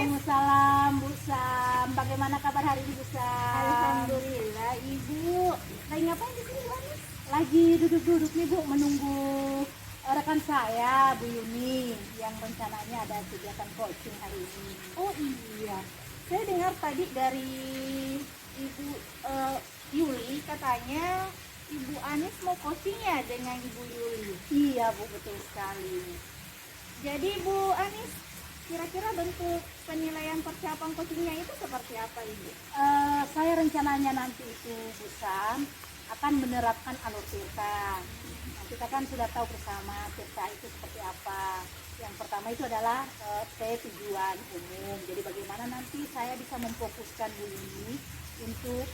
Waalaikumsalam Bu Sam. Bagaimana kabar hari ini Bu Sam? Alhamdulillah Ibu. Lagi ngapain di sini Bu Anis? Lagi duduk-duduk nih Bu, menunggu rekan saya Bu Yuni yang rencananya ada kegiatan coaching hari ini. Oh iya, saya dengar tadi dari Ibu Yuli katanya Ibu Anis mau coaching ya dengan Ibu Yuli. Iya Bu, betul sekali. Jadi Bu Anis, kira-kira bentuk penilaian persiapan coachingnya itu seperti apa Ibu? Saya rencananya nanti itu Bu Sam akan menerapkan alur Tirta. Nah, kita kan sudah tahu bersama Tirta itu seperti apa. Yang pertama itu adalah tujuan umum. Jadi bagaimana nanti saya bisa memfokuskan Bu Yuni untuk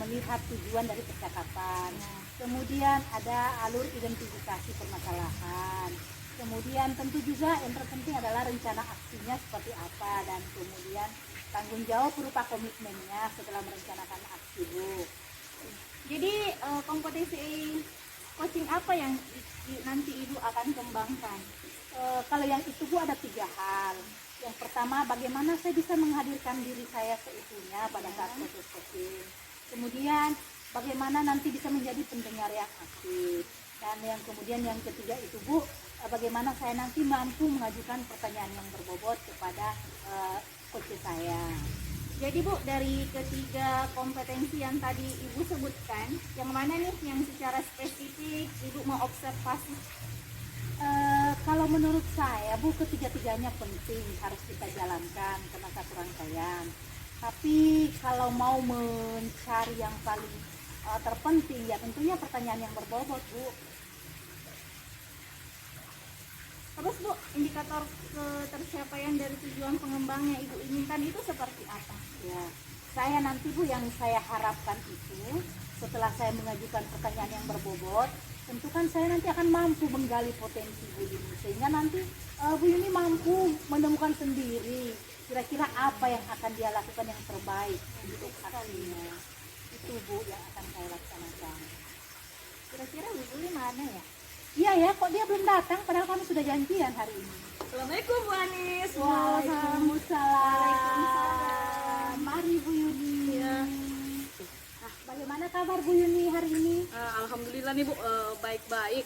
melihat tujuan dari percakapan. Kemudian ada alur identifikasi permasalahan. Kemudian tentu juga yang terpenting adalah rencana aksinya seperti apa, dan kemudian tanggung jawab berupa komitmennya setelah merencanakan aksi Bu. Jadi kompetensi coaching apa yang nanti Ibu akan kembangkan? Kalau yang itu Bu ada 3 hal. Yang pertama, bagaimana saya bisa menghadirkan diri saya seutuhnya pada saat proses coaching. Kemudian bagaimana nanti bisa menjadi pendengar yang aktif. Dan yang kemudian yang ketiga itu Bu, bagaimana saya nanti mampu mengajukan pertanyaan yang berbobot kepada coach saya. Jadi Bu, dari ketiga kompetensi yang tadi Ibu sebutkan, yang mana nih yang secara spesifik Ibu mau observasi? Kalau menurut saya Bu, ketiga-tiganya penting harus kita jalankan karena satu rangkaian. Tapi kalau mau mencari yang paling terpenting ya tentunya pertanyaan yang berbobot Bu. Terus Bu, indikator ketercapaian dari tujuan pengembang yang Ibu inginkan itu seperti apa? Ya, saya nanti Bu, yang saya harapkan itu setelah saya mengajukan pertanyaan yang berbobot, tentu kan saya nanti akan mampu menggali potensi Bu Yuni, sehingga nanti Bu Yuni mampu menemukan sendiri kira-kira apa yang akan dia lakukan yang terbaik untuk aksinya. Itu Bu yang akan saya laksanakan. Kira-kira Bu Yuli mana ya? Iya ya, kok dia belum datang padahal kami sudah janjian hari ini. Assalamualaikum Bu Anis. Waalaikumsalam. Mari Bu Yuni. Ya. Bagaimana kabar Bu Yuni hari ini? Alhamdulillah nih Bu, baik-baik.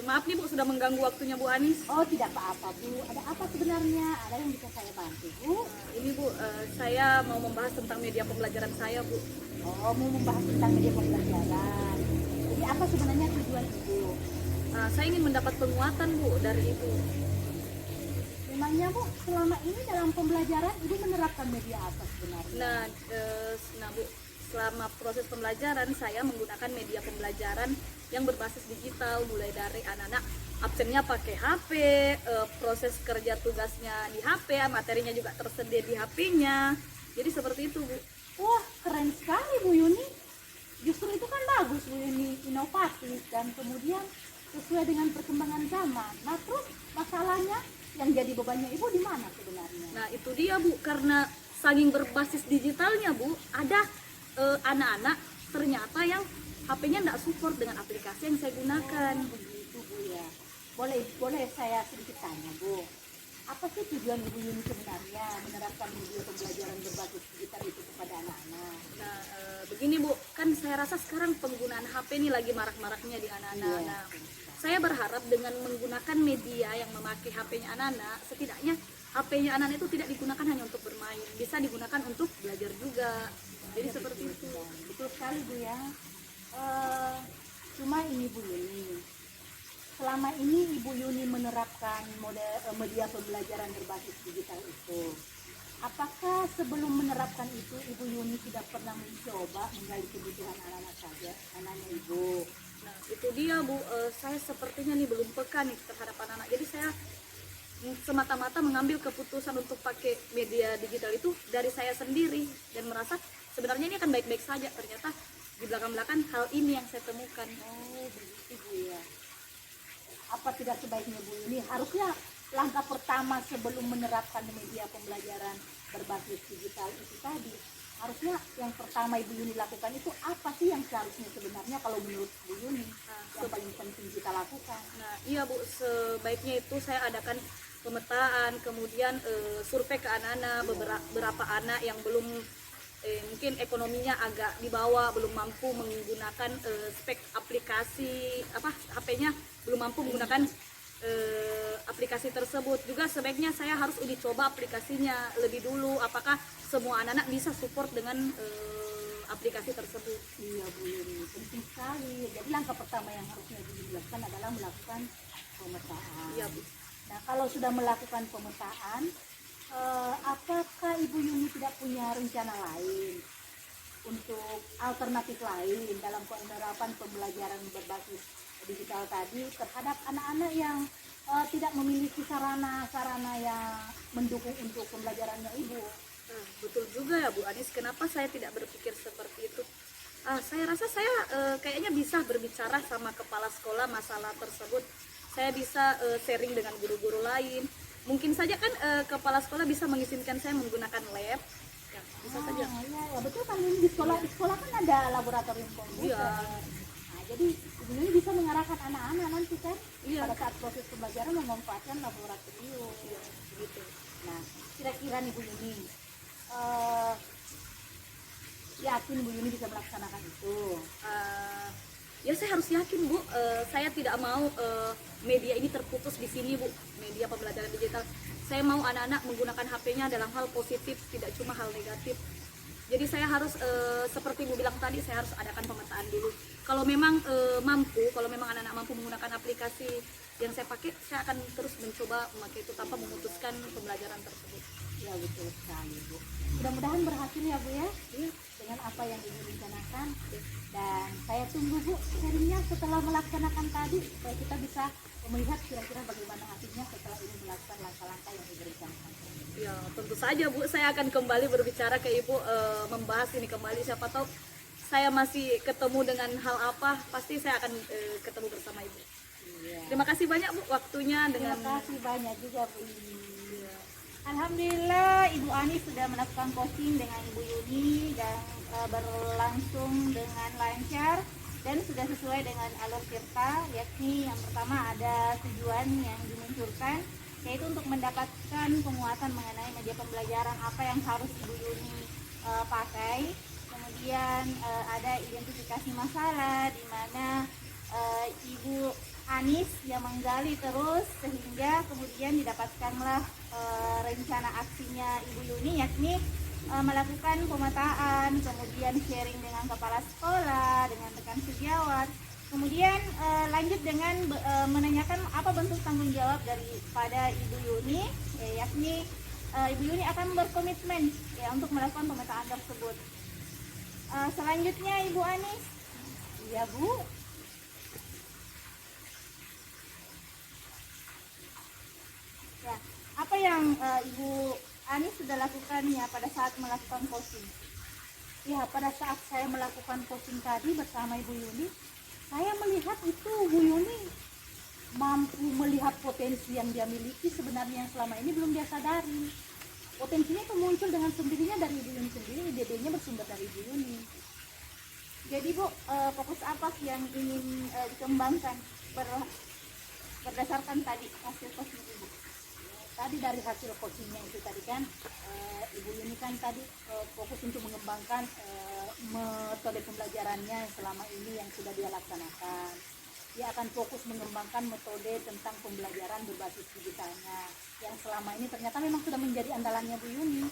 Maaf nih Bu, sudah mengganggu waktunya Bu Anis. Oh, tidak apa-apa Bu. Ada apa sebenarnya? Ada yang bisa saya bantu Bu? Ini Bu, saya mau membahas tentang media pembelajaran saya Bu. Oh, mau membahas tentang media pembelajaran. Jadi apa sebenarnya tujuan Ibu? Saya ingin mendapat penguatan Bu dari Ibu. Memangnya Bu, selama ini dalam pembelajaran Ibu menerapkan media apa sebenarnya? Nah Bu, selama proses pembelajaran saya menggunakan media pembelajaran yang berbasis digital, mulai dari anak-anak absennya pakai HP, proses kerja tugasnya di HP, materinya juga tersedia di HP-nya. Jadi seperti itu Bu. Wah, keren sekali Bu Yuni. Justru itu kan bagus Bu Yuni, inovatif dan kemudian sesuai dengan perkembangan zaman. Nah, terus masalahnya yang jadi bebannya Ibu di mana sebenarnya? Nah itu dia Bu, karena saking berbasis digitalnya Bu, ada anak-anak ternyata yang HP-nya tidak support dengan aplikasi yang saya gunakan. Begitu Bu ya. Boleh saya sedikit tanya Bu. Apa sih tujuan Ibu Yuni sebenarnya menerapkan media pembelajaran berbasis digital itu kepada anak-anak? Nah begini Bu, kan saya rasa sekarang penggunaan HP ini lagi marak-maraknya di anak-anak. Iya. Nah, saya berharap dengan menggunakan media yang memakai HP-nya anak-anak, setidaknya HP-nya anak-anak itu tidak digunakan hanya untuk bermain, bisa digunakan untuk belajar juga. Jadi seperti itu. Betul sekali Bu ya. Cuma ini Bu Yuni, selama ini Ibu Yuni menerapkan media pembelajaran berbasis digital itu, apakah sebelum menerapkan itu Ibu Yuni tidak pernah mencoba menggali kebutuhan anak-anak saja, anaknya Ibu? Nah itu dia Bu, saya sepertinya nih belum peka nih terhadap anak-anak. Jadi saya semata-mata mengambil keputusan untuk pakai media digital itu dari saya sendiri dan merasa sebenarnya ini akan baik-baik saja. Ternyata di belakang-belakang hal ini yang saya temukan. Oh begitu Bu ya. Apa tidak sebaiknya Bu Yuni harusnya langkah pertama sebelum menerapkan media pembelajaran berbasis digital itu tadi, harusnya yang pertama Ibu Yuni lakukan itu apa sih yang seharusnya sebenarnya kalau menurut Bu Yuni yang paling penting kita lakukan? Nah iya Bu, sebaiknya itu saya adakan pemetaan, kemudian survei ke anak-anak, beberapa anak yang belum mungkin ekonominya agak di bawah, belum mampu menggunakan spek aplikasi HP-nya belum mampu menggunakan aplikasi tersebut. Juga sebaiknya saya harus uji coba aplikasinya lebih dulu, apakah semua anak-anak bisa support dengan aplikasi tersebut. Iya Bu Yuni, penting sekali. Jadi langkah pertama yang harusnya dilakukan adalah melakukan pemetaan. Iya Bu. Nah kalau sudah melakukan pemetaan, apakah Ibu Yuni tidak punya rencana lain untuk alternatif lain dalam penerapan pembelajaran berbasis digital tadi terhadap anak-anak yang tidak memiliki sarana-sarana yang mendukung untuk pembelajarannya Ibu? Betul juga ya Bu Anis, kenapa saya tidak berpikir seperti itu? Saya rasa saya kayaknya bisa berbicara sama kepala sekolah masalah tersebut. Saya bisa sharing dengan guru-guru lain. Mungkin saja kan kepala sekolah bisa mengizinkan saya menggunakan lab. Ya, bisa saja. Ya, betul kan di sekolah kan ada laboratorium komputer. Iya. Nah, jadi Ibu Yuni bisa mengarahkan anak-anak nanti kan Iya. pada saat proses pembelajaran memanfaatkan laboratorium. Iya, gitu. Nah, kira-kira nih Bu Yuni, yakin Bu Yuni bisa melaksanakan itu? Ya saya harus yakin Bu, saya tidak mau media ini terputus di sini Bu, media pembelajaran digital. Saya mau anak-anak menggunakan HP-nya dalam hal positif, tidak cuma hal negatif. Jadi saya harus seperti Bu bilang tadi, saya harus adakan pemetaan dulu. Kalau memang kalau memang anak-anak mampu menggunakan aplikasi yang saya pakai, saya akan terus mencoba memakai itu tanpa memutuskan pembelajaran tersebut. Ya betul sekali Bu. Mudah-mudahan berhasil ya Bu ya, Iya. dengan apa yang Ibu rencanakan. Dan saya tunggu Bu sharingnya setelah melaksanakan tadi, supaya kita bisa melihat kira-kira bagaimana hasilnya setelah ini melakukan langkah-langkah yang Ibu rencanakan. Ya tentu saja Bu, saya akan kembali berbicara ke Ibu, membahas ini kembali. Siapa tahu saya masih ketemu dengan hal apa, pasti saya akan ketemu bersama Ibu. Iya. Terima kasih banyak Bu waktunya dengan. Terima kasih banyak juga Bu. Alhamdulillah Ibu Ani sudah melakukan coaching dengan Ibu Yuni dan berlangsung dengan lancar dan sudah sesuai dengan alur Tirta, yakni yang pertama ada tujuan yang dimunculkan, yaitu untuk mendapatkan penguatan mengenai media pembelajaran apa yang harus Ibu Yuni pakai. Kemudian ada identifikasi masalah di mana Ibu Anis yang menggali terus sehingga kemudian didapatkanlah rencana aksinya Ibu Yuni, yakni melakukan pemetaan, kemudian sharing dengan kepala sekolah, dengan rekan sejawat, kemudian lanjut dengan menanyakan apa bentuk tanggung jawab daripada Ibu Yuni, yakni Ibu Yuni akan berkomitmen ya untuk melakukan pemetaan tersebut. Selanjutnya Ibu Anis. Iya Bu. Ya, apa yang Ibu Anis sudah lakukan ya pada saat melakukan coaching? Ya, pada saat saya melakukan coaching tadi bersama Ibu Yuni, saya melihat itu Bu Yuni mampu melihat potensi yang dia miliki sebenarnya yang selama ini belum dia sadari. Potensinya itu muncul dengan sendirinya dari Ibu Yuni sendiri, ide-idenya bersumber dari Ibu Yuni. Jadi Bu, fokus apa yang ingin dikembangkan berdasarkan tadi hasil coaching Ibu? Tadi dari hasil coachingnya itu tadi kan Ibu Yuni kan tadi fokus untuk mengembangkan metode pembelajarannya selama ini yang sudah dia laksanakan. Dia akan fokus mengembangkan metode tentang pembelajaran berbasis digitalnya yang selama ini ternyata memang sudah menjadi andalannya Bu Yuni.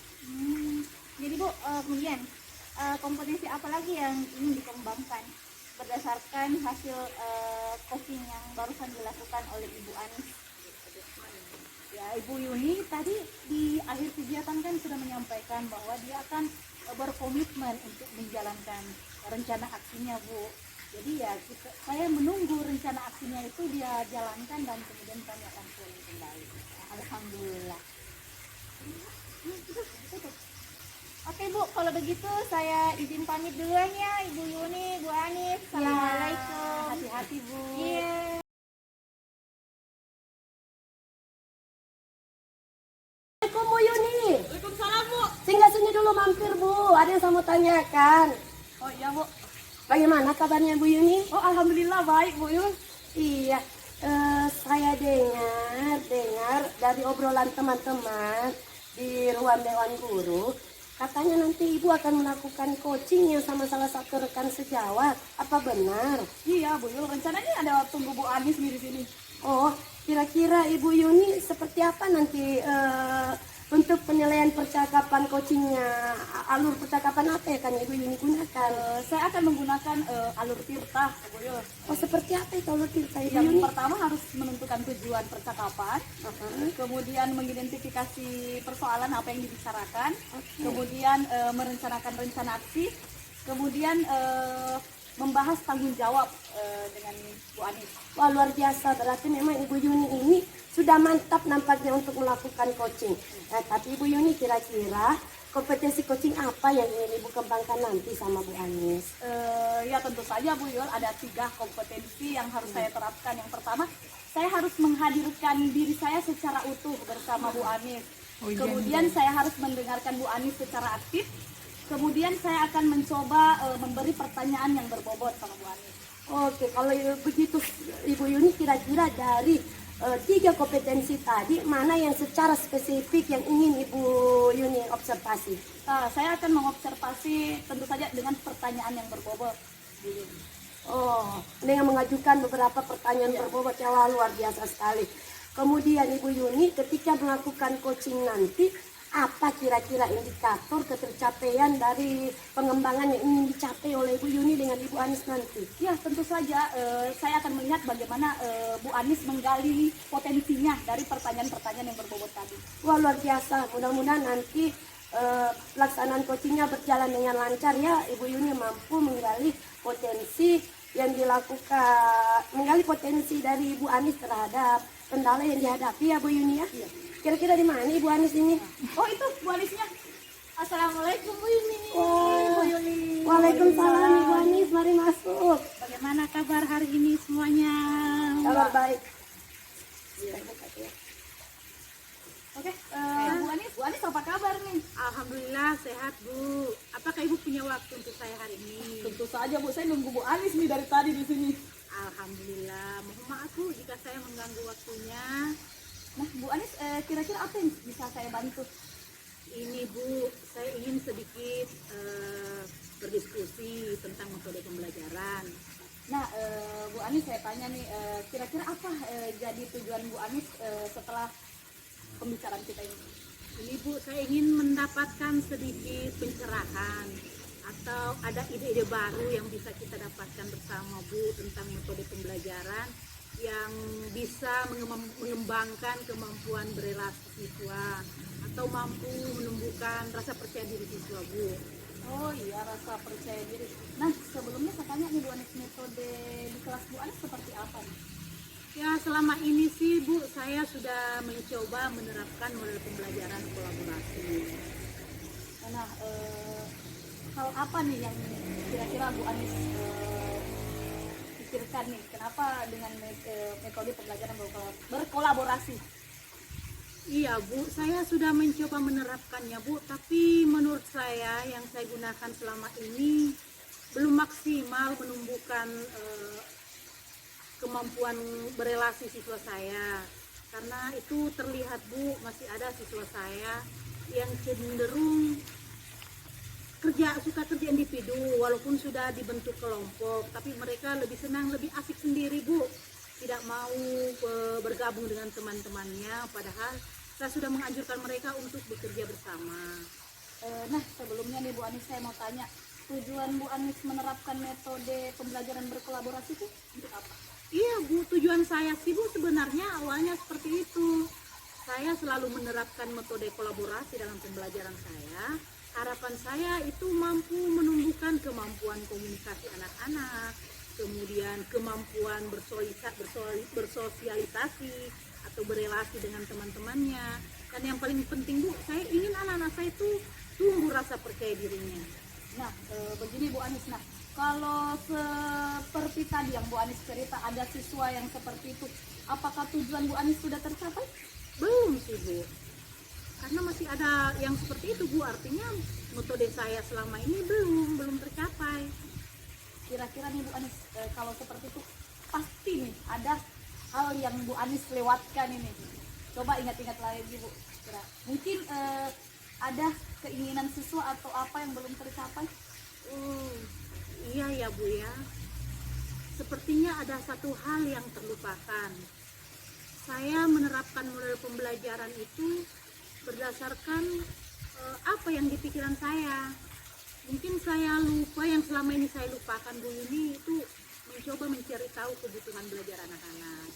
Jadi Bu, kemudian kompetensi apa lagi yang ingin dikembangkan berdasarkan hasil coaching yang barusan dilakukan oleh Ibu Anis? Ya, Ibu Yuni tadi di akhir kegiatan kan sudah menyampaikan bahwa dia akan berkomitmen untuk menjalankan rencana aksinya Bu. Jadi ya saya menunggu rencana aksinya itu dia jalankan dan kemudian kami akan sharing kembali. Alhamdulillah. Oke Bu, kalau begitu saya izin pamit duluan ya Ibu Yuni, Bu Anis. Assalamualaikum. Hati-hati Bu. Iya. Assalamualaikum Bu Yuni. Waalaikumsalam Bu. Singgah sini dulu mampir Bu. Ada yang saya mau tanyakan. Oh iya Bu. Bagaimana kabarnya Bu Yuni? Oh alhamdulillah baik Bu Yun. Iya. Saya dengar dari obrolan teman-teman di ruang Dewan Guru, katanya nanti Ibu akan melakukan coaching yang sama salah satu rekan sejawat. Apa benar? Iya Bu Yul, rencananya ada tunggu Bu Anis nih di sini. Oh, kira-kira Ibu Yuni seperti apa nanti untuk penilaian percakapan coachingnya? Alur percakapan apa ya kan Ibu Yuni gunakan? Saya akan menggunakan alur tirta Bu Yul. Oh, seperti apa itu alur cerita Ibu Yang Yuni? pertama harus menentukan tujuan percakapan, Aha. kemudian mengidentifikasi persoalan apa yang dibicarakan, Oke. kemudian merencanakan rencana aksi, kemudian membahas tanggung jawab dengan Bu Anis. Wah, luar biasa, berarti memang Ibu Yuni ini sudah mantap nampaknya untuk melakukan coaching. Tapi Ibu Yuni kira-kira kompetensi coaching apa yang ingin Ibu kembangkan nanti sama Bu Anis? Ya tentu saja Bu Yul, ada 3 kompetensi yang harus saya terapkan. Yang pertama, saya harus menghadirkan diri saya secara utuh bersama Bu Anis. Kemudian saya harus mendengarkan Bu Anis secara aktif. Kemudian saya akan mencoba memberi pertanyaan yang berbobot sama Bu Anis. Oke, kalau begitu Ibu Yuni kira-kira dari 3 kompetensi tadi, mana yang secara spesifik yang ingin Ibu Yuni observasi? Nah, saya akan mengobservasi tentu saja dengan pertanyaan yang berbobot. Oh, dengan mengajukan beberapa pertanyaan berbobot yang luar biasa sekali. Kemudian Ibu Yuni ketika melakukan coaching nanti, apa kira-kira indikator ketercapaian dari pengembangan yang ingin dicapai oleh Ibu Yuni dengan Ibu Anis nanti? Ya tentu saja saya akan melihat bagaimana Bu Anis menggali potensinya dari pertanyaan-pertanyaan yang berbobot tadi. Wah, luar biasa, mudah-mudahan nanti pelaksanaan coachingnya berjalan dengan lancar ya. Ibu Yuni mampu menggali potensi yang dilakukan, menggali potensi dari Ibu Anis terhadap kendala yang dihadapi ya Bu Yuni ya. Kira-kira di mana Ibu Anis ini? Oh itu Bu Anisnya. Assalamualaikum Bu Yuni. Wah. Bu Yuni. Waalaikumsalam Ibu Anis, mari masuk. Bagaimana kabar hari ini semuanya? Kabar baik. Oke, Bu Anis apa kabar nih? Alhamdulillah sehat Bu. Apakah Ibu punya waktu untuk saya hari ini? Tentu saja Bu, saya nunggu Bu Anis nih dari tadi di sini. Alhamdulillah. Mohon maaf Bu jika saya mengganggu waktunya. Nah Bu Anis, kira-kira apa yang bisa saya bantu? Ini Bu, saya ingin sedikit berdiskusi tentang metode pembelajaran. Nah Bu Anis saya tanya nih, kira-kira apa jadi tujuan Bu Anis setelah pembicaraan kita ini? Ini Bu, saya ingin mendapatkan sedikit pencerahan atau ada ide-ide baru yang bisa kita dapatkan bersama Bu tentang metode pembelajaran yang bisa mengembangkan kemampuan berelasi siswa atau mampu menumbuhkan rasa percaya diri siswa Bu. Oh iya, rasa percaya diri. Nah sebelumnya saya tanya nih Bu Anis, metode di kelas Bu Anis seperti apa nih? Ya selama ini sih Bu, saya sudah mencoba menerapkan model pembelajaran kolaborasi. Nah hal apa nih yang kira-kira Bu Anis pikirkan nih, kenapa dengan metode pembelajaran berkolaborasi? Iya Bu, saya sudah mencoba menerapkannya Bu, tapi menurut saya yang saya gunakan selama ini belum maksimal menumbuhkan kemampuan berelasi siswa saya. Karena itu terlihat Bu, masih ada siswa saya yang cenderung suka kerja individu walaupun sudah dibentuk kelompok, tapi mereka lebih senang, lebih asik sendiri Bu, tidak mau bergabung dengan teman-temannya, padahal saya sudah menganjurkan mereka untuk bekerja bersama. Nah sebelumnya nih Bu Anis, saya mau tanya, tujuan Bu Anis menerapkan metode pembelajaran berkolaborasi itu untuk apa? Iya Bu, tujuan saya sih Bu sebenarnya awalnya seperti itu. Saya selalu menerapkan metode kolaborasi dalam pembelajaran saya. Harapan saya itu mampu menumbuhkan kemampuan komunikasi anak-anak, kemudian kemampuan bersosialisasi atau berelasi dengan teman-temannya. Dan yang paling penting Bu, saya ingin anak-anak saya itu tumbuh rasa percaya dirinya. Nah begini Bu Anis, nah kalau seperti tadi yang Bu Anis cerita ada siswa yang seperti itu, apakah tujuan Bu Anis sudah tercapai? Belum sih Bu, karena masih ada yang seperti itu Bu, artinya metode saya selama ini belum tercapai. Kira-kira nih Bu Anis, kalau seperti itu pasti nih ada hal yang Bu Anis lewatkan ini. Coba ingat-ingat lagi Bu. Mungkin ada keinginan siswa atau apa yang belum tercapai? Iya ya Bu ya. Sepertinya ada satu hal yang terlupakan. Saya menerapkan model pembelajaran itu berdasarkan apa yang di pikiran saya. Mungkin saya lupa, yang selama ini saya lupakan Bu Yuni itu mencoba mencari tahu kebutuhan belajar anak-anak.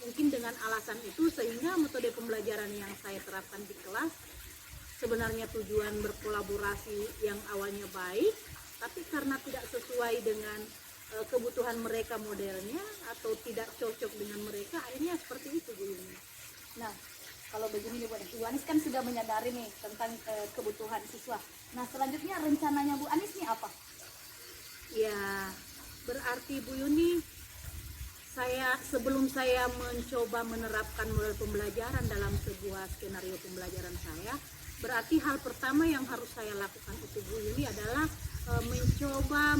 Mungkin dengan alasan itu sehingga metode pembelajaran yang saya terapkan di kelas sebenarnya tujuan berkolaborasi yang awalnya baik, tapi karena tidak sesuai dengan kebutuhan mereka modelnya atau tidak cocok dengan mereka, akhirnya seperti itu Bu Yuni. Nah, kalau begini nih Bu Anis kan sudah menyadari nih tentang kebutuhan siswa. Nah, selanjutnya rencananya Bu Anis nih apa? Ya, berarti Bu Yuni, sebelum saya mencoba menerapkan model pembelajaran dalam sebuah skenario pembelajaran saya, berarti hal pertama yang harus saya lakukan itu Bu Yuni adalah mencoba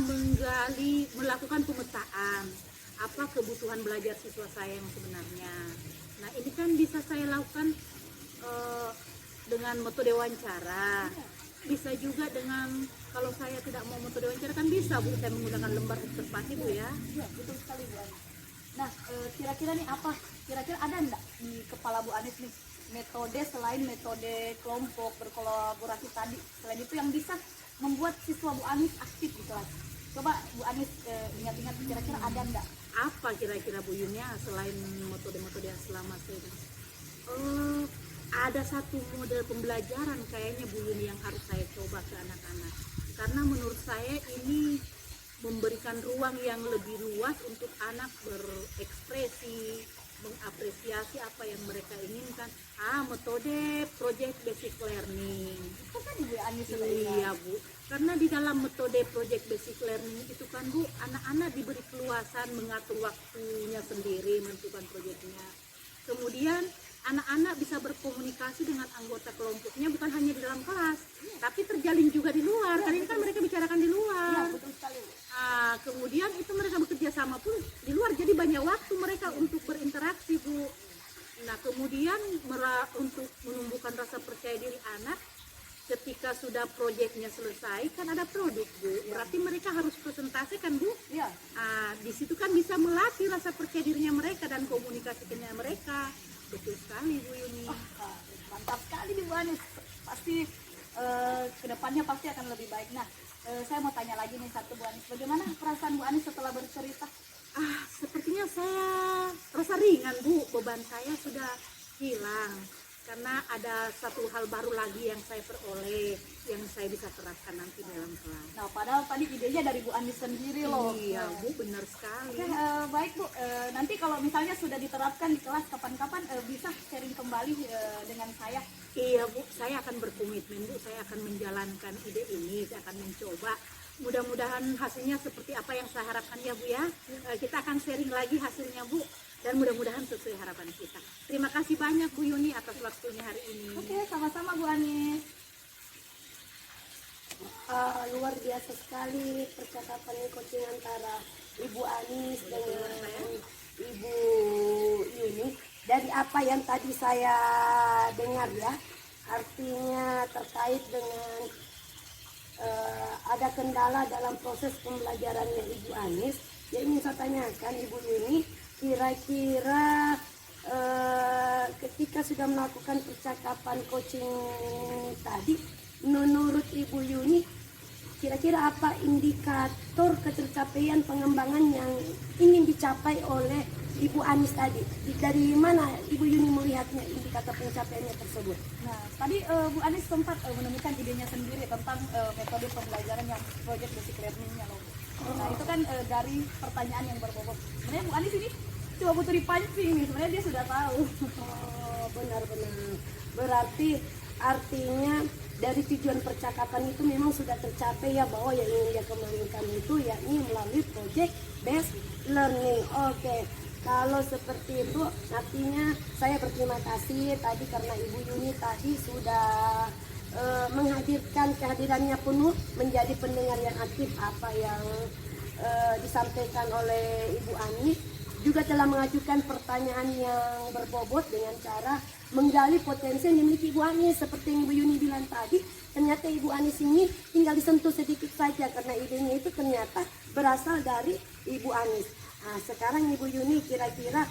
melakukan pemetaan apa kebutuhan belajar siswa saya yang sebenarnya. Nah, ini kan bisa saya lakukan dengan metode wawancara. Bisa juga dengan, kalau saya tidak mau metode wawancara kan bisa Bu, saya menggunakan lembar observasi Bu ya. Iya, betul sekali Bu Anis. Nah, kira-kira nih apa? Kira-kira ada enggak di kepala Bu Anis nih metode selain metode kelompok berkolaborasi tadi, selain itu yang bisa membuat siswa Bu Anis aktif di kelas? Coba Bu Anis ingat-ingat kira-kira ada enggak? Apa kira-kira Bu Yuni selain metode-metode yang selama saya ada satu model pembelajaran kayaknya Bu Yuni yang harus saya coba ke anak-anak, karena menurut saya ini memberikan ruang yang lebih luas untuk anak berekspresi, mengapresiasi apa yang mereka inginkan. Metode project basic learning. Itu kan Bu Anis Iya Bu, karena di dalam metode project basic learning itu kan Bu, anak-anak diberi keluasan mengatur waktunya sendiri menentukan proyeknya. Kemudian anak-anak bisa berkomunikasi dengan anggota kelompoknya bukan hanya di dalam kelas, tapi terjalin juga di luar. Karena ini kan mereka bicarakan di luar. Betul sekali. Kemudian itu mereka bekerja sama pun di luar, jadi banyak waktu mereka untuk berinteraksi Bu. Nah, kemudian untuk menumbuhkan rasa percaya diri anak, ketika sudah proyeknya selesai kan ada produk Bu, berarti mereka harus presentasi kan Bu. Iya. Di situ kan bisa melatih rasa percaya dirinya mereka dan komunikasinya mereka. Betul sekali Bu Yuni. Mantap sekali nih Bu Anis. Pasti kedepannya pasti akan lebih baik. Nah, saya mau tanya lagi nih satu Bu Anis, bagaimana perasaan Bu Anis setelah bercerita? Sepertinya saya rasa ringan Bu, beban saya sudah hilang karena ada satu hal baru lagi yang saya peroleh, yang saya bisa terapkan nanti dalam kelas. Nah, padahal tadi idenya dari Bu Anis sendiri loh. Iya Bu, benar sekali. Oke, baik Bu, nanti kalau misalnya sudah diterapkan di kelas kapan-kapan bisa sharing kembali dengan saya. Iya Bu, saya akan berkomitmen Bu, saya akan menjalankan ide ini, saya akan mencoba. Mudah-mudahan hasilnya seperti apa yang saya harapkan ya Bu ya. Kita akan sharing lagi hasilnya Bu, dan mudah-mudahan sesuai harapan kita. Terima kasih banyak Bu Yuni atas waktunya hari ini. Oke, sama-sama Bu Anis. Luar biasa sekali percakapan coaching antara Ibu Anis dengan Ibu Yuni. Dari apa yang tadi saya dengar ya, artinya terkait dengan ada kendala dalam proses pembelajarannya Ibu Anis. Ya, ingin saya tanyakan Ibu Yuni, kira-kira ketika sudah melakukan percakapan coaching tadi, menurut Ibu Yuni, kira-kira apa indikator ketercapaian pengembangan yang ingin dicapai oleh Ibu Anis tadi? Dari mana Ibu Yuni melihatnya indikator pencapaiannya tersebut? Nah, tadi Bu Anis sempat menemukan idenya sendiri tentang metode pembelajaran yang project basic learning-nya loh. Nah, itu kan dari pertanyaan yang berbobot. Sebenarnya Bu Anis ini cuma butuh dipancing nih, sebenarnya dia sudah tahu. Benar-benar. Berarti artinya dari tujuan percakapan itu memang sudah tercapai ya, bahwa yang ingin dia kembangkan itu yakni melalui project based learning. Oke. Kalau seperti itu artinya saya berterima kasih tadi karena Ibu Yuni tadi sudah menghadirkan kehadirannya penuh, menjadi pendengar yang aktif apa yang disampaikan oleh Ibu Anis. juga telah mengajukan pertanyaan yang berbobot dengan cara menggali potensi yang dimiliki Ibu Anis. Seperti yang Ibu Yuni bilang tadi, ternyata Ibu Anis ini tinggal disentuh sedikit saja karena idenya itu ternyata berasal dari Ibu Anis. Nah, sekarang Ibu Yuni kira-kira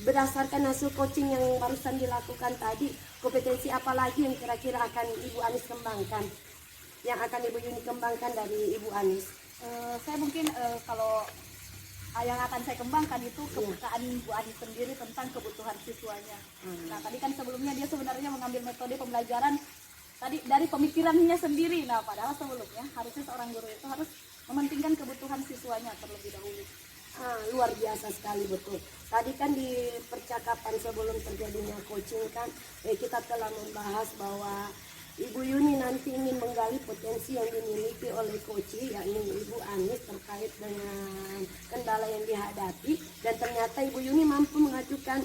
berdasarkan hasil coaching yang barusan dilakukan tadi, kompetensi apa lagi yang kira-kira akan Ibu Anis kembangkan? Yang akan Ibu Yuni kembangkan dari Ibu Anis? Saya mungkin kalau yang akan saya kembangkan itu kepekaan Bu Anis sendiri tentang kebutuhan siswanya. Nah, tadi kan sebelumnya dia sebenarnya mengambil metode pembelajaran tadi dari pemikirannya sendiri. Nah, padahal sebelumnya harusnya seorang guru itu harus mementingkan kebutuhan siswanya terlebih dahulu. Luar biasa sekali, betul. Tadi kan di percakapan sebelum terjadinya coaching kan kita telah membahas bahwa Ibu Yuni nanti ingin menggali potensi yang dimiliki oleh coaching, yakni Ibu Anis terkait dengan kendala yang dihadapi, dan ternyata Ibu Yuni mampu mengajukan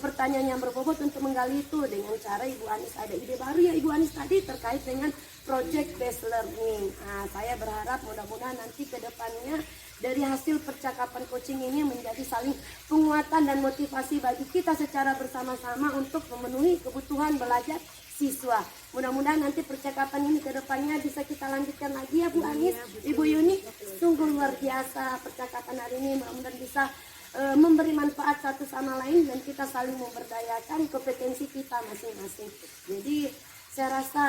pertanyaan yang berbobot untuk menggali itu dengan cara Ibu Anis ada ide baru ya Ibu Anis tadi terkait dengan project based learning. Saya berharap mudah-mudahan nanti ke depannya dari hasil percakapan coaching ini menjadi saling penguatan dan motivasi bagi kita secara bersama-sama untuk memenuhi kebutuhan belajar siswa. Mudah-mudahan nanti percakapan ini ke depannya bisa kita lanjutkan lagi ya Bu Anis, Ibu Yuni. Sungguh luar biasa percakapan hari ini, mudah-mudahan bisa memberi manfaat satu sama lain dan kita saling memberdayakan kompetensi kita masing-masing. Jadi saya rasa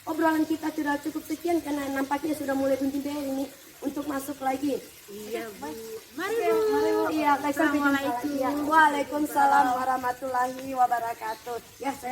obrolan kita sudah cukup sekian karena nampaknya sudah mulai bunyi bel ini untuk masuk lagi. Iya, Bu. Mari Bu. Iya, Assalamualaikum. Waalaikumsalam warahmatullahi wabarakatuh. Ya, saya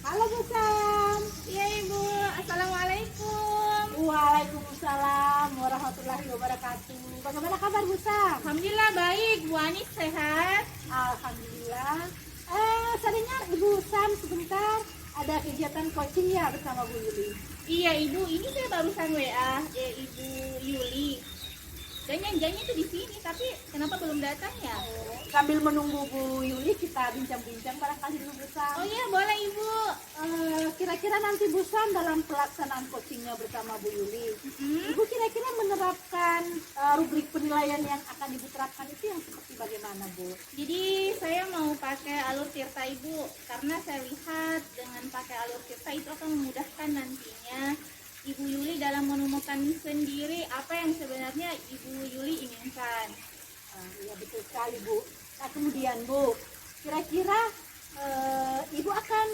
Halo Bu Sam. Iya, Ibu. Assalamualaikum. Waalaikumsalam warahmatullahi wabarakatuh. Bagaimana kabar Bu Sam? Alhamdulillah baik, Bu Anis sehat. Alhamdulillah. Saya dengar Ibu Sam sebentar ada kegiatan coaching ya bersama Bu Yuli. Iya, Ibu. Ini saya barusan WA Ibu Yuli. Dan janjinya itu di sini, tapi kenapa belum datang ya? Sambil menunggu Bu Yuli kita bincang-bincang barangkali dulu Bu Sam. Oh iya, boleh Ibu. Kira-kira nanti Bu Sam dalam pelaksanaan coachingnya bersama Bu Yuli, Ibu kira-kira menerapkan rubrik penilaian yang akan Ibu terapkan itu yang seperti bagaimana Bu? Jadi saya mau pakai alur Tirta Ibu, karena saya lihat dengan pakai alur Tirta itu akan memudahkan nantinya Ibu Yuli dalam menemukan sendiri apa yang sebenarnya Ibu Yuli inginkan. Iya betul sekali Bu. Nah kemudian Bu, kira-kira Ibu akan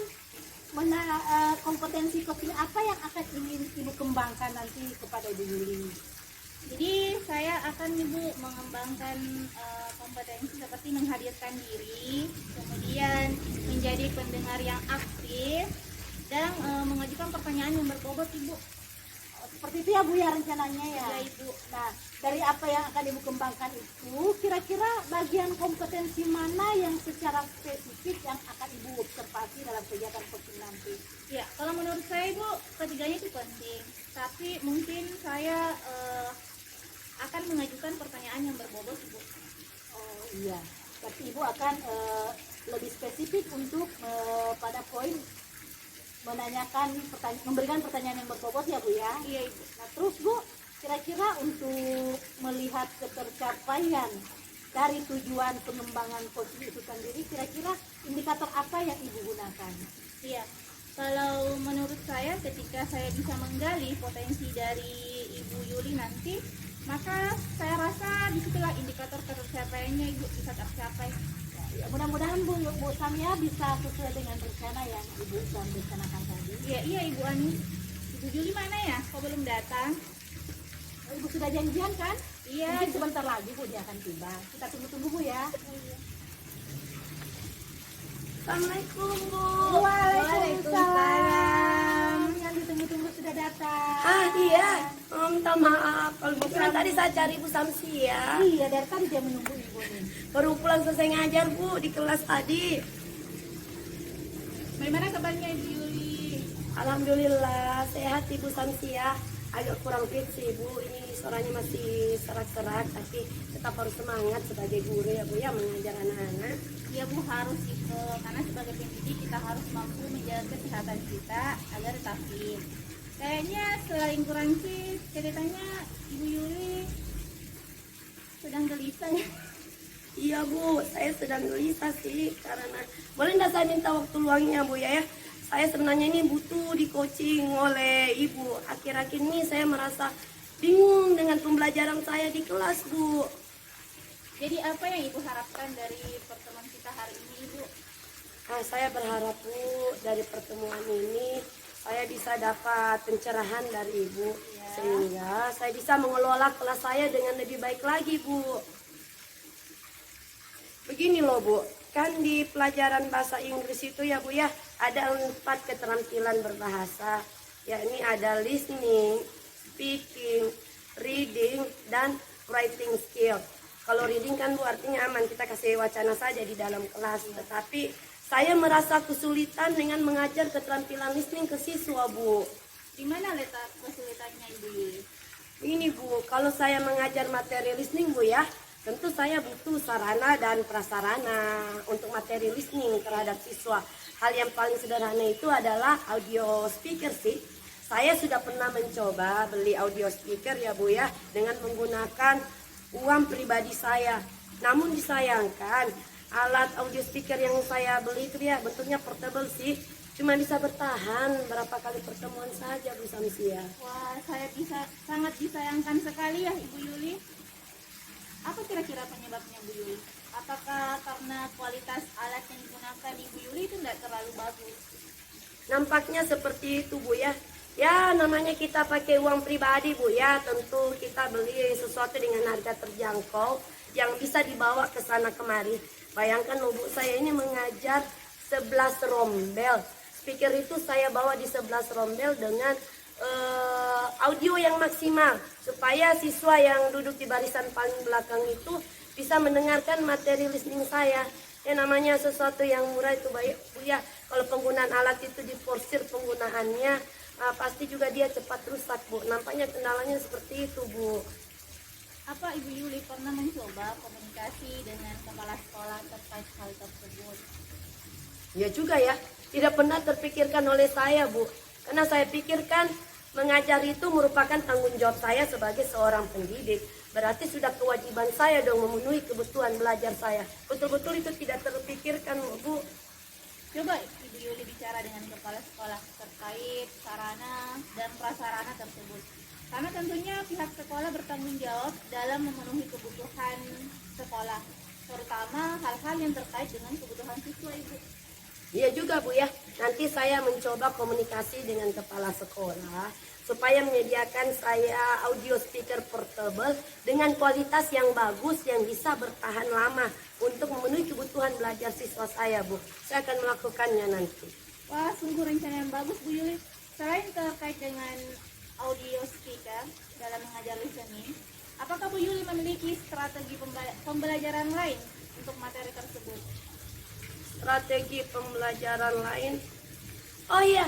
kompetensi coaching apa yang akan ingin Ibu kembangkan nanti kepada Ibu Yuli? Jadi saya akan Ibu mengembangkan kompetensi seperti menghadirkan diri, kemudian menjadi pendengar yang aktif, dan mengajukan pertanyaan yang berbobot Ibu. Seperti itu ya Bu ya rencananya ya? Ya Ibu. Nah dari apa yang akan Ibu kembangkan itu, kira-kira bagian kompetensi mana yang secara spesifik yang akan Ibu observasi dalam kegiatan coaching nanti? Ya, kalau menurut saya Ibu, ketiganya itu penting. Tapi mungkin saya akan mengajukan pertanyaan yang berbobot Ibu. Oh iya, berarti Ibu akan lebih spesifik untuk pada poin menanyakan memberikan pertanyaan yang berbobot ya Bu ya. Iya Ibu. Nah terus Bu, kira-kira untuk melihat ketercapaian dari tujuan pengembangan coaching itu sendiri, kira-kira indikator apa yang Ibu gunakan? Iya. Kalau menurut saya ketika saya bisa menggali potensi dari Ibu Yuli nanti, maka saya rasa disitulah indikator tercapainya Ibu bisa tercapai. Ya, mudah-mudahan Bu Samia bisa sesuai dengan rencana yang Ibu Sam rencanakan tadi. Iya Ibu Anis. Ibu Yuli mana ya? Kok belum datang? Ibu sudah janjian kan? Iya. Mungkin sebentar lagi Bu dia akan tiba. Kita tunggu-tunggu Bu ya. Assalamualaikum Bu. Waalaikumsalam. Yang ditunggu-tunggu sudah datang. Iya, minta maaf kalau bukan tadi saya cari Bu Samsi ya. Iya, dari tadi dia menunggu Ibu nih. Baru pulang selesai ngajar Bu di kelas tadi. Bagaimana kabarnya Ibu Yuli? Alhamdulillah sehat Ibu Samsi ya. agak kurang fit sih Bu, ini suaranya masih serak-serak, tapi tetap harus semangat sebagai guru ya Bu ya, mengajar anak-anak. Ya Bu, harus itu, karena sebagai pendidik kita harus mampu menjaga kesehatan kita agar tetap fit. Kayaknya selain kurang fit, ceritanya Ibu Yuli sedang gelisah ya. Iya Bu, saya sedang gelisah sih, karena boleh nggak saya minta waktu luangnya Bu ya? Saya sebenarnya ini butuh di coaching oleh Ibu. Akhir-akhir ini saya merasa bingung dengan pembelajaran saya di kelas Bu. Jadi apa yang Ibu harapkan dari pertemuan kita hari ini Ibu? Nah, saya berharap Bu, dari pertemuan ini saya bisa dapat pencerahan dari Ibu, sehingga saya bisa mengelola kelas saya dengan lebih baik lagi Bu. Begini loh Bu, kan di pelajaran bahasa Inggris itu ya Bu ya, ada 4 keterampilan berbahasa, yakni ada listening, speaking, reading, dan writing skill. Kalau reading kan Bu artinya aman, kita kasih wacana saja di dalam kelas. Tetapi saya merasa kesulitan dengan mengajar keterampilan listening ke siswa Bu. Di mana letak kesulitannya Ibu Yuli? Ini Bu, kalau saya mengajar materi listening Bu ya, tentu saya butuh sarana dan prasarana untuk materi listening terhadap siswa. Hal yang paling sederhana itu adalah audio speaker sih. Saya sudah pernah mencoba beli audio speaker ya Bu ya, dengan menggunakan uang pribadi saya. Namun disayangkan, alat audio speaker yang saya beli itu ya bentuknya portable sih. Cuma bisa bertahan berapa kali pertemuan saja Bu Samsia. Wah, sangat disayangkan sekali ya Ibu Yuli. Apa kira-kira penyebabnya Bu Yuli? Apakah karena kualitas alat yang digunakan Ibu Yuli itu tidak terlalu bagus? Nampaknya seperti itu Bu ya. Ya namanya kita pakai uang pribadi Bu ya, tentu kita beli sesuatu dengan harga terjangkau yang bisa dibawa ke sana kemari. Bayangkan loh Bu, saya ini mengajar 11 rombel. Speaker itu saya bawa di 11 rombel dengan audio yang maksimal, supaya siswa yang duduk di barisan paling belakang itu bisa mendengarkan materi listening saya. Ya namanya sesuatu yang murah itu baik Bu ya. Kalau penggunaan alat itu diforsir penggunaannya, pasti juga dia cepat rusak Bu. Nampaknya kendalanya seperti itu Bu. Apa Ibu Yuli pernah mencoba komunikasi dengan kepala sekolah terkait hal tersebut? Ya juga ya, tidak pernah terpikirkan oleh saya Bu. Karena saya pikirkan mengajar itu merupakan tanggung jawab saya sebagai seorang pendidik. Berarti sudah kewajiban saya dong memenuhi kebutuhan belajar saya. Betul-betul itu tidak terpikirkan Bu. Coba Ibu Yuli bicara dengan kepala sekolah terkait sarana dan prasarana tersebut. Karena tentunya pihak sekolah bertanggung jawab dalam memenuhi kebutuhan sekolah, terutama hal-hal yang terkait dengan kebutuhan siswa Ibu. Iya juga Bu ya, nanti saya mencoba komunikasi dengan kepala sekolah supaya menyediakan saya audio speaker portable dengan kualitas yang bagus yang bisa bertahan lama untuk memenuhi kebutuhan belajar siswa saya Bu. Saya akan melakukannya nanti. Wah, sungguh rencana yang bagus Bu Yuli. Selain terkait dengan audio speaker dalam mengajar listening, apakah Bu Yuli memiliki strategi pembelajaran lain untuk materi tersebut? Strategi pembelajaran lain, oh iya,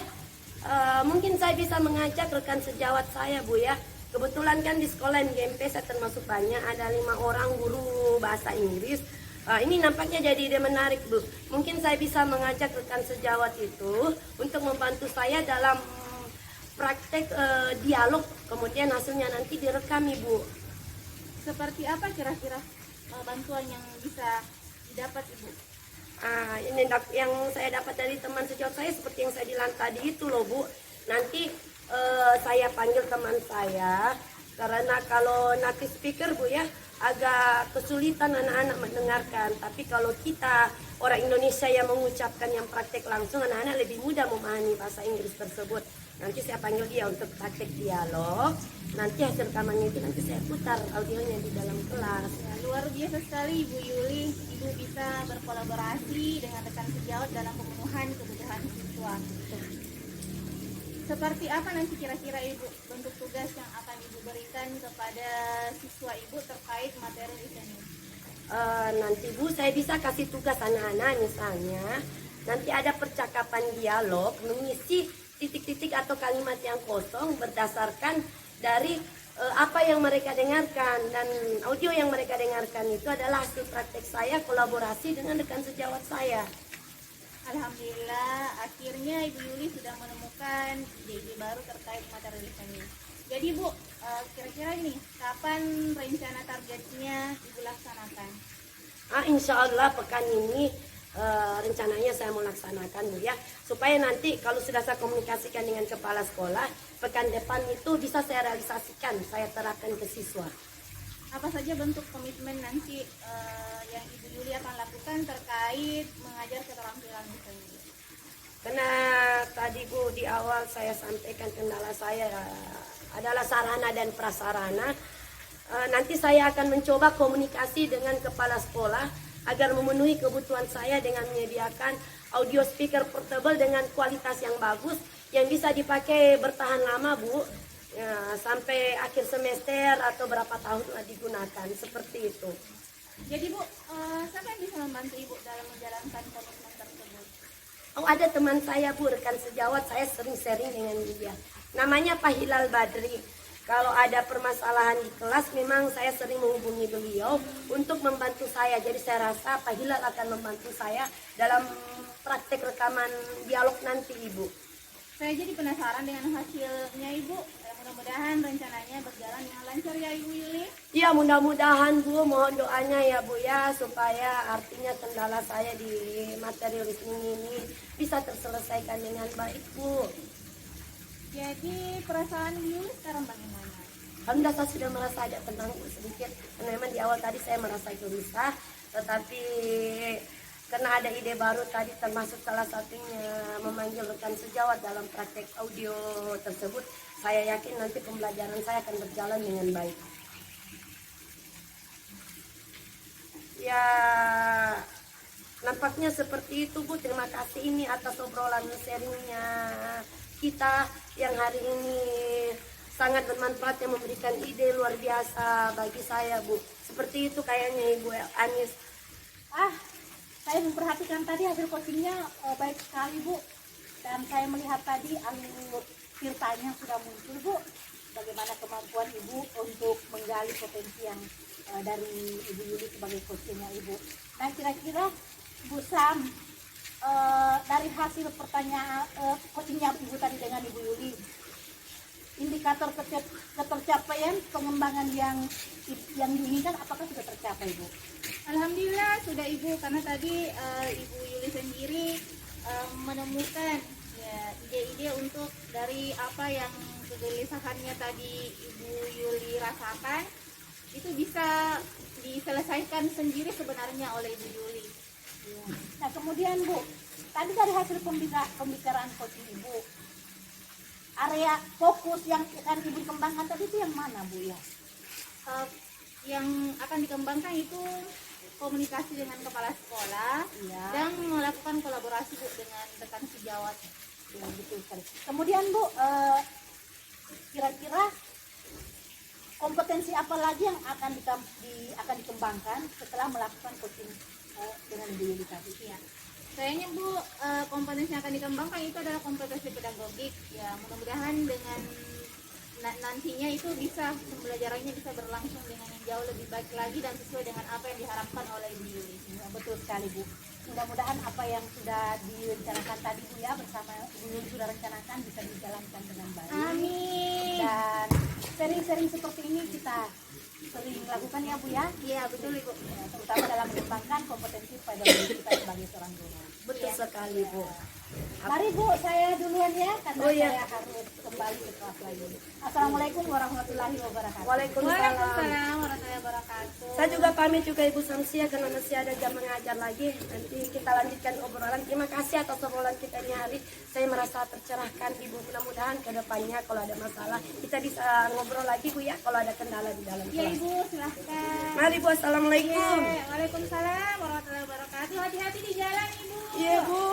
mungkin saya bisa mengajak rekan sejawat saya Bu ya. Kebetulan kan di sekolah MGMP saya termasuk banyak, ada 5 orang guru bahasa Inggris. Ini nampaknya jadi ide menarik Bu. Mungkin saya bisa mengajak rekan sejawat itu untuk membantu saya dalam praktek dialog, kemudian hasilnya nanti direkam Ibu. Seperti apa kira-kira bantuan yang bisa didapat Ibu? Ini yang saya dapat dari teman sejawat saya seperti yang saya bilang tadi itu loh Bu. Nanti saya panggil teman saya, karena kalau native speaker Bu ya agak kesulitan anak-anak mendengarkan. Tapi kalau kita orang Indonesia yang mengucapkan yang praktek langsung, anak-anak lebih mudah memahami bahasa Inggris tersebut. Nanti saya panggil dia untuk praktek dialog. Nanti hasil rekamannya itu nanti saya putar audionya di dalam kelas. Ya, luar biasa sekali Ibu Yuli. Ibu bisa berkolaborasi dengan rekan sejawat dalam pemenuhan kebutuhan siswa. Seperti apa nanti kira-kira Ibu bentuk tugas yang akan Ibu berikan kepada siswa Ibu terkait materi listening? Nanti Bu saya bisa kasih tugas anak-anak, misalnya nanti ada percakapan dialog mengisi titik-titik atau kalimat yang kosong berdasarkan dari apa yang mereka dengarkan, dan audio yang mereka dengarkan itu adalah hasil praktek saya kolaborasi dengan rekan sejawat saya. Alhamdulillah, akhirnya Ibu Yuli sudah menemukan ide-ide baru terkait materi ini. Jadi Bu, kira-kira ini kapan rencana targetnya Ibu laksanakan? Insya Allah pekan ini rencananya saya mau laksanakan Bu ya, supaya nanti kalau sudah saya komunikasikan dengan kepala sekolah, pekan depan itu bisa saya realisasikan, saya terapkan ke siswa. Apa saja bentuk komitmen nanti yang Ibu Yuli akan lakukan terkait mengajar keterampilan misalnya? Karena tadi Bu di awal saya sampaikan kendala saya adalah sarana dan prasarana. Nanti saya akan mencoba komunikasi dengan kepala sekolah agar memenuhi kebutuhan saya dengan menyediakan audio speaker portable dengan kualitas yang bagus yang bisa dipakai bertahan lama Bu. Ya, sampai akhir semester atau berapa tahun lah digunakan, seperti itu. Jadi Bu, siapa yang bisa membantu Ibu dalam menjalankan komitmen tersebut? Oh, ada teman saya Bu, rekan sejawat, saya sering sharing dengan dia. Namanya Pak Hilal Badri. Kalau ada permasalahan di kelas, memang saya sering menghubungi beliau untuk membantu saya. Jadi saya rasa Pak Hilal akan membantu saya dalam praktek rekaman dialog nanti Ibu. Saya jadi penasaran dengan hasilnya Ibu. Mudah-mudahan rencananya berjalan dengan lancar ya Ibu Yuli. Ya mudah-mudahan Bu, mohon doanya ya Bu ya, supaya artinya kendala saya di materi listening ini bisa terselesaikan dengan baik Bu. Jadi perasaan Ibu Yuli sekarang bagaimana? Alhamdulillah saya sudah merasa agak tenang Bu sedikit, karena memang di awal tadi saya merasa gelisah, tetapi karena ada ide baru tadi, termasuk salah satunya memanggil rekan sejawat dalam praktek audio tersebut, saya yakin nanti pembelajaran saya akan berjalan dengan baik. Ya, nampaknya seperti itu Bu. Terima kasih ini atas obrolan sharingnya kita yang hari ini sangat bermanfaat, yang memberikan ide luar biasa bagi saya Bu. Seperti itu kayaknya Ibu Anis. Saya memperhatikan tadi hasil coachingnya baik sekali Bu, dan saya melihat tadi alur ceritanya sudah muncul Bu, bagaimana kemampuan Ibu untuk menggali potensi yang dari Ibu Yuli sebagai coachingnya Ibu. Dan kira-kira Bu Sam, dari hasil pertanyaan coachingnya Ibu tadi dengan Ibu Yuli, indikator ketercapaian pengembangan yang diinginkan apakah sudah tercapai Bu? Alhamdulillah sudah Ibu, karena tadi Ibu Yuli sendiri menemukan ya ide-ide untuk dari apa yang kegelisahannya tadi Ibu Yuli rasakan itu bisa diselesaikan sendiri sebenarnya oleh Ibu Yuli. Ya. Nah kemudian Bu, tadi dari hasil pembicaraan coaching Ibu, area fokus yang akan Ibu kembangkan tadi itu yang mana Bu ya? Yang akan dikembangkan itu komunikasi dengan kepala sekolah Iya. dan melakukan kolaborasi Bu dengan rekan sejawat. Ya, betul sekali. Kemudian Bu, kira-kira kompetensi apa lagi yang akan dikembangkan setelah melakukan coaching dengan Ibu Yuli tadi? Ya. Kayaknya Bu, kompetensi yang akan dikembangkan itu adalah kompetensi pedagogik. Ya, mudah-mudahan dengan nantinya itu bisa pembelajarannya bisa berlangsung dengan yang jauh lebih baik lagi dan sesuai dengan apa yang diharapkan oleh Ibu Yuli. Ya, betul sekali Bu. Mudah-mudahan apa yang sudah direncanakan tadi Bu ya, bersama Ibu Yuli sudah rencanakan bisa dijalankan dengan baik. Amin. Dan sering-sering seperti ini kita sering lakukan ya Bu ya. Iya betul Ibu. Ya, terutama dalam mengembangkan kompetensi pedagogik kita sebagai seorang guru. Betul sekali Bu. Mari Bu, saya duluan ya, karena iya. saya harus kembali ke kelas lagi. Assalamualaikum warahmatullahi wabarakatuh. Waalaikumsalam. Waalaikumsalam warahmatullahi wabarakatuh. Saya juga pamit juga Ibu Samsia karena masih ada jam mengajar lagi. Nanti kita lanjutkan obrolan. Terima kasih atas obrolan kita ini hari. Saya merasa tercerahkan Ibu. Mudah-mudahan ke depannya kalau ada masalah kita bisa ngobrol lagi Bu ya, kalau ada kendala di dalam Ya kelas. Ibu, silahkan. Mari Bu, assalamualaikum. Waalaikumsalam warahmatullahi wabarakatuh. Hati-hati di jalan Ibu. Iya Bu.